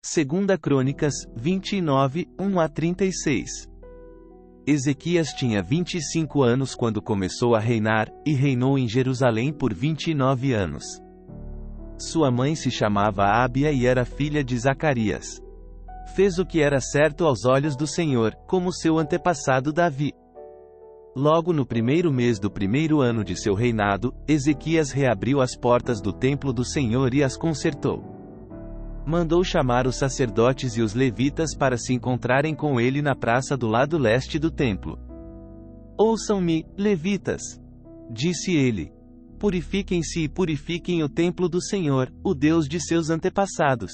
Segunda Crônicas, 29, 1 a 36. Ezequias tinha 25 anos quando começou a reinar, e reinou em Jerusalém por 29 anos. Sua mãe se chamava Ábia e era filha de Zacarias. Fez o que era certo aos olhos do Senhor, como seu antepassado Davi. Logo no primeiro mês do primeiro ano de seu reinado, Ezequias reabriu as portas do templo do Senhor e as consertou. Mandou chamar os sacerdotes e os levitas para se encontrarem com ele na praça do lado leste do templo. Ouçam-me, levitas, disse ele. Purifiquem-se e purifiquem o templo do Senhor, o Deus de seus antepassados.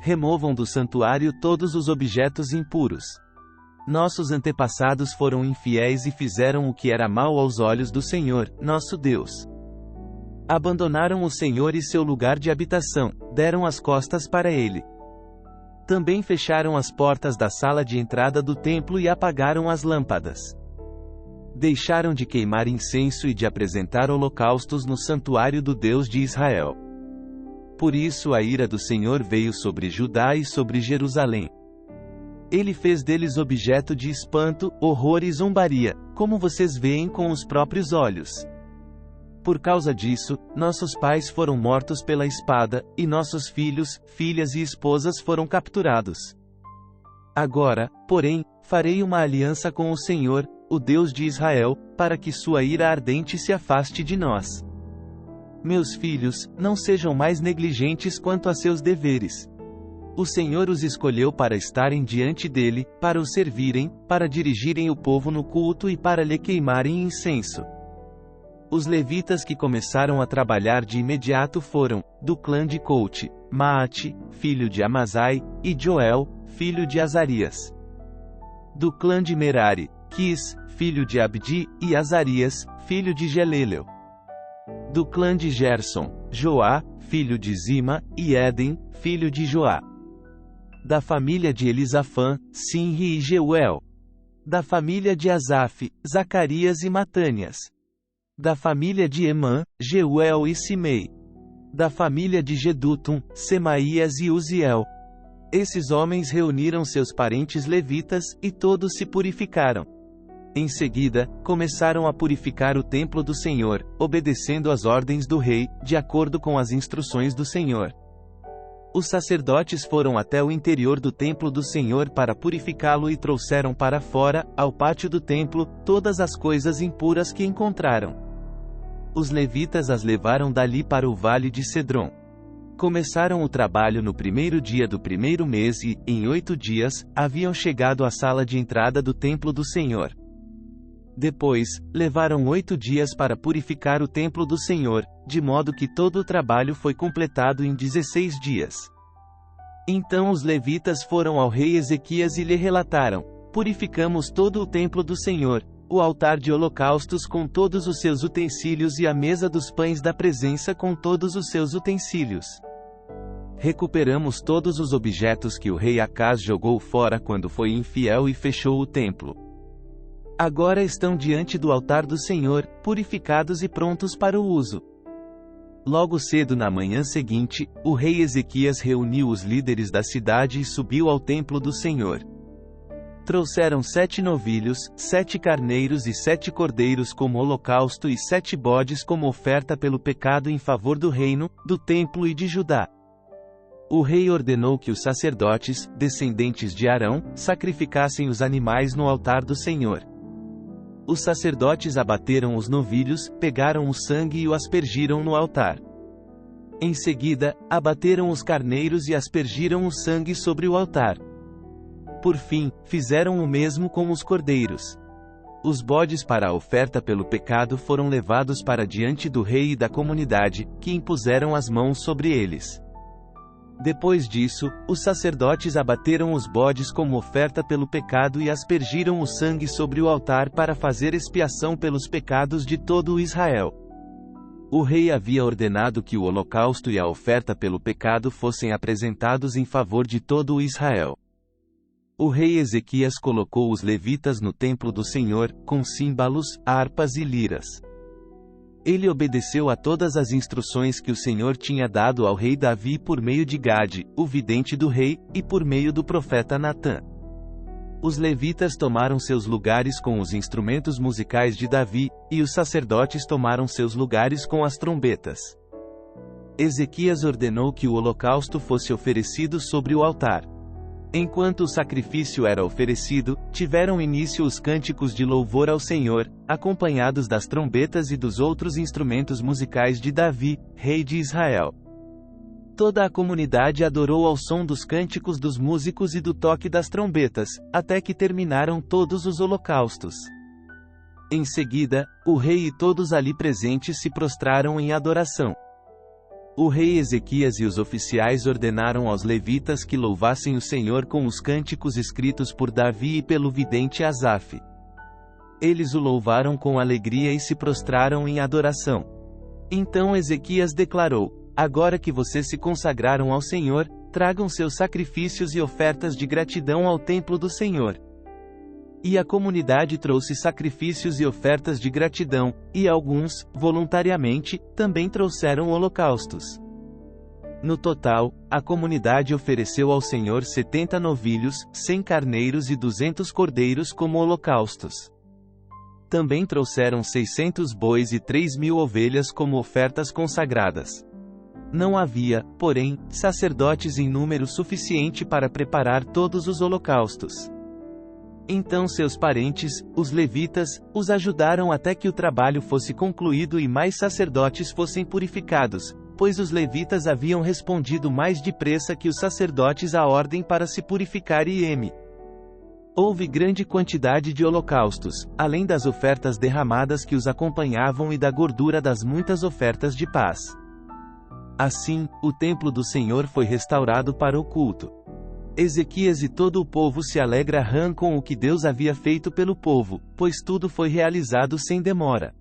Removam do santuário todos os objetos impuros. Nossos antepassados foram infiéis e fizeram o que era mal aos olhos do Senhor, nosso Deus. Abandonaram o Senhor e seu lugar de habitação, deram as costas para ele. Também fecharam as portas da sala de entrada do templo e apagaram as lâmpadas. Deixaram de queimar incenso e de apresentar holocaustos no santuário do Deus de Israel. Por isso a ira do Senhor veio sobre Judá e sobre Jerusalém. Ele fez deles objeto de espanto, horror e zombaria, como vocês veem com os próprios olhos. Por causa disso, nossos pais foram mortos pela espada, e nossos filhos, filhas e esposas foram capturados. Agora, porém, farei uma aliança com o Senhor, o Deus de Israel, para que sua ira ardente se afaste de nós. Meus filhos, não sejam mais negligentes quanto a seus deveres. O Senhor os escolheu para estarem diante dele, para o servirem, para dirigirem o povo no culto e para lhe queimarem incenso. Os levitas que começaram a trabalhar de imediato foram, do clã de Coate, Maate, filho de Amazai, e Joel, filho de Azarias. Do clã de Merari, Quis, filho de Abdi, e Azarias, filho de Gelelel. Do clã de Gerson, Joá, filho de Zima, e Éden, filho de Joá. Da família de Elisafã, Sinri e Jeuel. Da família de Asaf, Zacarias e Matânias. Da família de Emã, Jeuel e Simei. Da família de Jedutum, Semaías e Uziel. Esses homens reuniram seus parentes levitas, e todos se purificaram. Em seguida, começaram a purificar o templo do Senhor, obedecendo às ordens do rei, de acordo com as instruções do Senhor. Os sacerdotes foram até o interior do templo do Senhor para purificá-lo e trouxeram para fora, ao pátio do templo, todas as coisas impuras que encontraram. Os levitas as levaram dali para o vale de Cedron. Começaram o trabalho no primeiro dia do primeiro mês e, em 8 dias, haviam chegado à sala de entrada do templo do Senhor. Depois, levaram 8 dias para purificar o templo do Senhor, de modo que todo o trabalho foi completado em 16 dias. Então os levitas foram ao rei Ezequias e lhe relataram: purificamos todo o templo do Senhor, o altar de holocaustos com todos os seus utensílios e a mesa dos pães da presença com todos os seus utensílios. Recuperamos todos os objetos que o rei Acaz jogou fora quando foi infiel e fechou o templo. Agora estão diante do altar do Senhor, purificados e prontos para o uso. Logo cedo na manhã seguinte, o rei Ezequias reuniu os líderes da cidade e subiu ao templo do Senhor. Trouxeram 7 novilhos, 7 carneiros e 7 cordeiros como holocausto e 7 bodes como oferta pelo pecado em favor do reino, do templo e de Judá. O rei ordenou que os sacerdotes, descendentes de Arão, sacrificassem os animais no altar do Senhor. Os sacerdotes abateram os novilhos, pegaram o sangue e o aspergiram no altar. Em seguida, abateram os carneiros e aspergiram o sangue sobre o altar. Por fim, fizeram o mesmo com os cordeiros. Os bodes para a oferta pelo pecado foram levados para diante do rei e da comunidade, que impuseram as mãos sobre eles. Depois disso, os sacerdotes abateram os bodes como oferta pelo pecado e aspergiram o sangue sobre o altar para fazer expiação pelos pecados de todo o Israel. O rei havia ordenado que o holocausto e a oferta pelo pecado fossem apresentados em favor de todo o Israel. O rei Ezequias colocou os levitas no templo do Senhor, com símbalos, harpas e liras. Ele obedeceu a todas as instruções que o Senhor tinha dado ao rei Davi por meio de Gade, o vidente do rei, e por meio do profeta Natã. Os levitas tomaram seus lugares com os instrumentos musicais de Davi, e os sacerdotes tomaram seus lugares com as trombetas. Ezequias ordenou que o holocausto fosse oferecido sobre o altar. Enquanto o sacrifício era oferecido, tiveram início os cânticos de louvor ao Senhor, acompanhados das trombetas e dos outros instrumentos musicais de Davi, rei de Israel. Toda a comunidade adorou ao som dos cânticos dos músicos e do toque das trombetas, até que terminaram todos os holocaustos. Em seguida, o rei e todos ali presentes se prostraram em adoração. O rei Ezequias e os oficiais ordenaram aos levitas que louvassem o Senhor com os cânticos escritos por Davi e pelo vidente Asaf. Eles o louvaram com alegria e se prostraram em adoração. Então Ezequias declarou: agora que vocês se consagraram ao Senhor, tragam seus sacrifícios e ofertas de gratidão ao templo do Senhor. E a comunidade trouxe sacrifícios e ofertas de gratidão, e alguns, voluntariamente, também trouxeram holocaustos. No total, a comunidade ofereceu ao Senhor 70 novilhos, 100 carneiros e 200 cordeiros como holocaustos. Também trouxeram 600 bois e 3.000 ovelhas como ofertas consagradas. Não havia, porém, sacerdotes em número suficiente para preparar todos os holocaustos. Então seus parentes, os levitas, os ajudaram até que o trabalho fosse concluído e mais sacerdotes fossem purificados, pois os levitas haviam respondido mais depressa que os sacerdotes à ordem para se purificar e houve grande quantidade de holocaustos, além das ofertas derramadas que os acompanhavam e da gordura das muitas ofertas de paz. Assim, o templo do Senhor foi restaurado para o culto. Ezequias e todo o povo se alegraram com o que Deus havia feito pelo povo, pois tudo foi realizado sem demora.